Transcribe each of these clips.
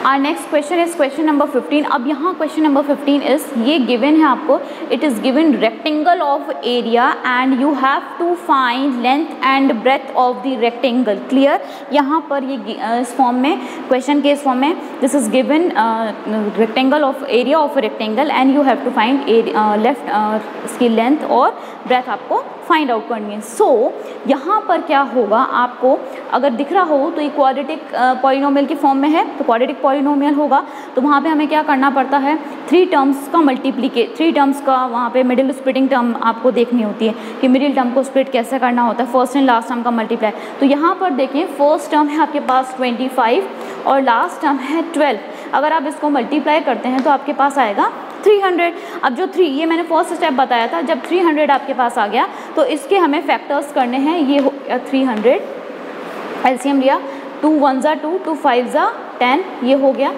Are next question is question number 15। अब यहाँ question number 15 is, ये गिवन है आपको, it is given rectangle of area and you have to find length and breadth of the rectangle. Clear, यहाँ पर ये इस form में, क्वेश्चन के इस फॉर्म में, this is given rectangle of area of rectangle and you have to find left इसकी length और ब्रेथ आपको फाइंड आउट करनी है। सो यहाँ पर क्या होगा, आपको अगर दिख रहा हो तो ये क्वाड्रेटिक पॉलिनोमियल की फॉर्म में है, तो क्वाड्रेटिक पॉलिनोमियल होगा तो वहाँ पे हमें क्या करना पड़ता है, 3 टर्म्स का 3 टर्म्स का वहाँ पे मिडिल स्प्लिटिंग टर्म आपको देखनी होती है कि मिडिल टर्म को स्प्लिट कैसे करना होता है, फर्स्ट एंड लास्ट टर्म का मल्टीप्लाई। तो यहाँ पर देखिए, फर्स्ट टर्म है आपके पास 25 और लास्ट टर्म है 12। अगर आप इसको मल्टीप्लाई करते हैं तो आपके पास आएगा 300। अब जो 3, ये मैंने फर्स्ट स्टेप बताया था, जब 300 आपके पास आ गया तो इसके हमें फैक्टर्स करने हैं। ये हो गया 300, एलसीएम लिया, 2 1 ज़ा 2, 2 5 ज़ा 10, ये हो गया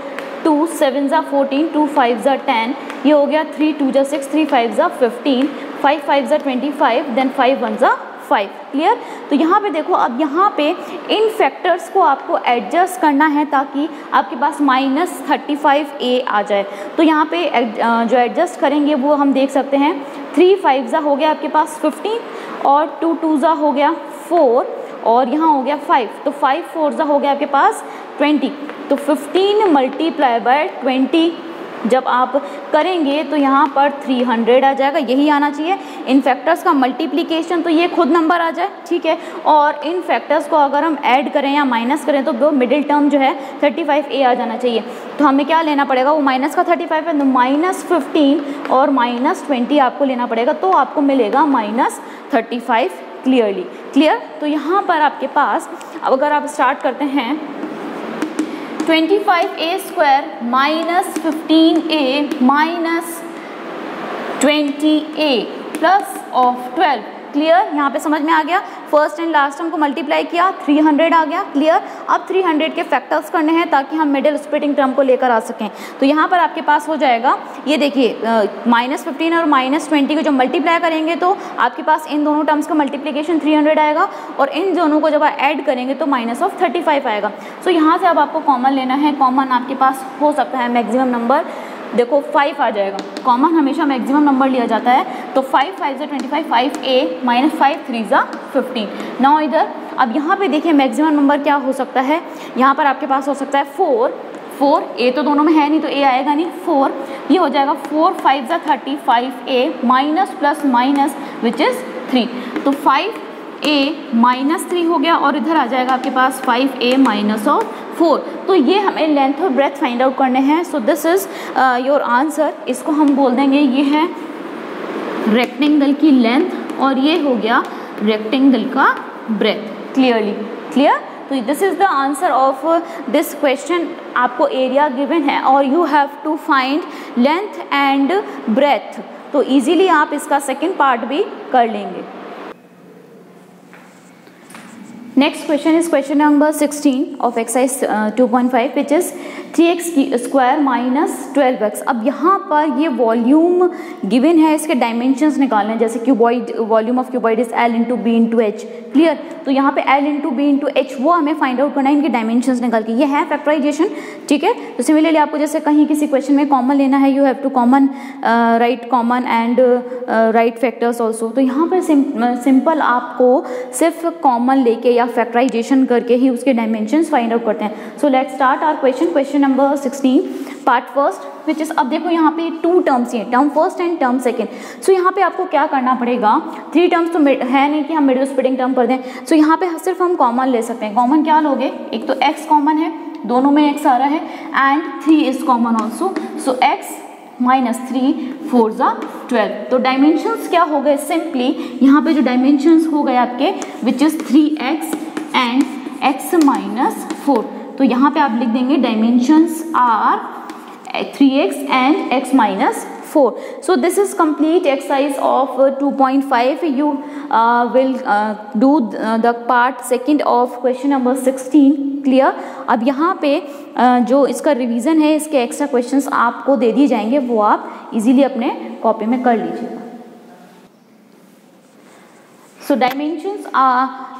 2 7 ज़ा 14, 2 5 ज़ा 10, ये हो गया 3 2 ज़ा 6, 3 5 ज़ा 15, 5 5 ज़ा 25, देन 5 1 ज़ा 5। क्लियर, तो यहाँ पे देखो, अब यहाँ पे इन फैक्टर्स को आपको एडजस्ट करना है ताकि आपके पास -35a आ जाए। तो यहाँ पे जो एडजस्ट करेंगे वो हम देख सकते हैं, 3 5 ज़ा हो गया आपके पास 15 और 2 2 ज़ा हो गया 4 और यहाँ हो गया 5, तो 5 4 ज़ा हो गया आपके पास 20। तो 15 मल्टीप्लाई बाय 20 जब आप करेंगे तो यहाँ पर 300 आ जाएगा, यही आना चाहिए। इन फैक्टर्स का मल्टीप्लिकेशन तो ये खुद नंबर आ जाए, ठीक है, और इन फैक्टर्स को अगर हम ऐड करें या माइनस करें तो वो मिडिल टर्म जो है 35a आ जाना चाहिए। तो हमें क्या लेना पड़ेगा, वो माइनस का 35 है तो -15 और -20 आपको लेना पड़ेगा, तो आपको मिलेगा -35 क्लियरली। क्लियर, तो यहाँ पर आपके पास, अब अगर आप स्टार्ट करते हैं 25a² -15a -20a plus of 12। Clear, यहाँ पे समझ में आ गया। फर्स्ट एंड लास्ट टर्म को मल्टीप्लाई किया, 300 आ गया। क्लियर, अब 300 के फैक्टर्स करने हैं ताकि हम मिडिल स्प्लिटिंग टर्म को लेकर आ सकें। तो यहाँ पर आपके पास हो जाएगा, ये देखिए, -15 और -20 को जब मल्टीप्लाई करेंगे तो आपके पास इन दोनों टर्म्स का मल्टीप्लिकेशन 300 आएगा और इन दोनों को जब ऐड करेंगे तो -35 आएगा। सो यहाँ से अब आपको कॉमन लेना है। कॉमन आपके पास हो सकता है मैक्सिमम नंबर, देखो 5 आ जाएगा, कॉमन हमेशा मैक्सिमम नंबर लिया जाता है। तो 5 5 ज़ा 25, 5a -5 3 ज़ा 15। नाउ इधर अब यहाँ पे देखिए मैक्सिमम नंबर क्या हो सकता है, यहाँ पर आपके पास हो सकता है 4, a तो दोनों में है नहीं तो a आएगा नहीं, 4, ये हो जाएगा 4 5 ज़ा 35a minus plus minus which is 3, तो 5a -3 हो गया और इधर आ जाएगा आपके पास 5a -4। तो ये हमें लेंथ और ब्रेथ फाइंड आउट करने हैं। So this is your answer. इसको हम बोल देंगे, ये है रेक्टेंगल की लेंथ और ये हो गया रेक्टेंगल का ब्रेथ। क्लियरली क्लियर, तो this is the answer of this question. आपको एरिया गिवन है और you have to find length and breadth, तो इजीली आप इसका सेकेंड पार्ट भी कर लेंगे। Next question is question number 16 of exercise 2.5 which is 3x² -12x। अब यहाँ पर ये वॉल्यूम गिवन है, इसके डायमेंशंस निकालने हैं, जैसे cuboid, volume of cuboid is L × B × H। Clear, तो यहाँ पे L × B × H वो हमें फाइंड आउट करना है, इनके डायमेंशंस निकाल के। ये है फैक्टराइजेशन, ठीक है। तो सिमिलरली आपको जैसे कहीं किसी क्वेश्चन में कॉमन लेना है, you have to common write common and write factors also. तो यहाँ पर सिंपल आपको सिर्फ कॉमन लेके या फैक्टराइजेशन करके ही उसके डायमेंशंस फाइंड आउट करते हैं। So let's start our question number 16 part first which is, अब देखो यहाँ पे 2 टर्म्स हैं, term first and term second. So यहाँ पे आपको क्या करना पड़ेगा, 3 टर्म्स तो है नहीं कि हम मिडिल स्प्लिटिंग टर्म कर दें। सो यहाँ पे सिर्फ हम कॉमन ले सकते हैं। कॉमन क्या लोगे, एक तो x कॉमन है, दोनों में x आ रहा है, and 3 is common also. So x -3 4 ज़ा 12। तो डायमेंशंस क्या हो गए, सिंपली यहाँ पे जो डायमेंशंस हो गए आपके which is 3x and x -4। तो यहाँ पे आप लिख देंगे dimensions are 3x and x -4। So this is complete exercise of 2.5. You will do the part second of question number 16. Clear? अब यहाँ पे जो इसका रिवीजन है, इसके एक्स्ट्रा क्वेश्चंस आपको दे दिए जाएंगे, वो आप इजीली अपने कॉपी में कर लीजिएगा। So dimensions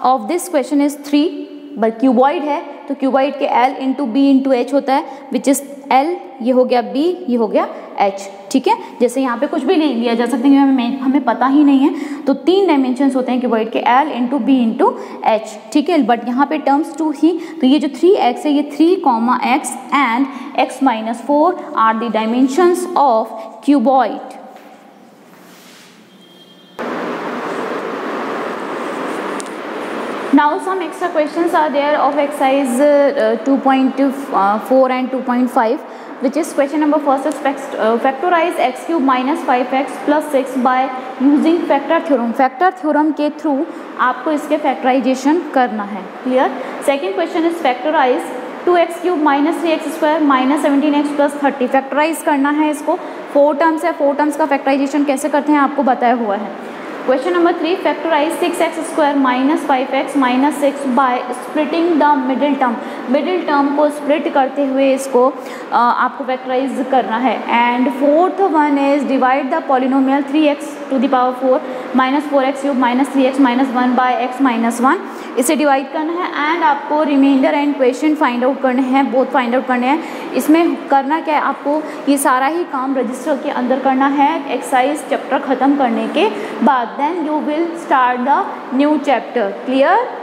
of this question is 3, but cuboid है, तो क्यूबॉइड के L into B into H होता है, विच इज L, ये हो गया B, ये हो गया H, ठीक है। जैसे यहाँ पे कुछ भी नहीं लिया जा सकता है, हमें पता ही नहीं है, तो 3 डायमेंशंस होते हैं क्यूबॉइड के L into B into H, ठीक है। बट यहाँ पे टर्म्स 2 ही, तो ये जो 3x है, ये 3, x and x minus 4 are the dimensions of cuboid. Now some extra questions are there of exercise 2.4 and 2.5, which is question number first is factorize x cube minus 5x plus 6 by using factor theorem. Factor theorem के through आपको इसके factorisation करना है, clear. Second question is factorize 2x cube minus 3x square minus 17x plus 30. Factorise करना है इसको, 4 terms है, 4 terms का फैक्टराइजेशन कैसे करते हैं आपको बताया हुआ है। Question number 3, factorise 6x square minus 5x minus 6 by splitting the middle term. Middle term को स्प्लिट करते हुए इसको आपको फैक्टराइज करना है। And fourth one is divide the polynomial 3x to the power 4 minus 4x cube minus 3x minus 1 by x minus 1, इसे divide करना है। एंड आपको remainder and question find out करने हैं, बोथ फाइंड आउट करने हैं। इसमें करना क्या है, आपको ये सारा ही काम रजिस्टर के अंदर करना है एक्सरसाइज चैप्टर ख़त्म करने के बाद, then you will start the new chapter, clear.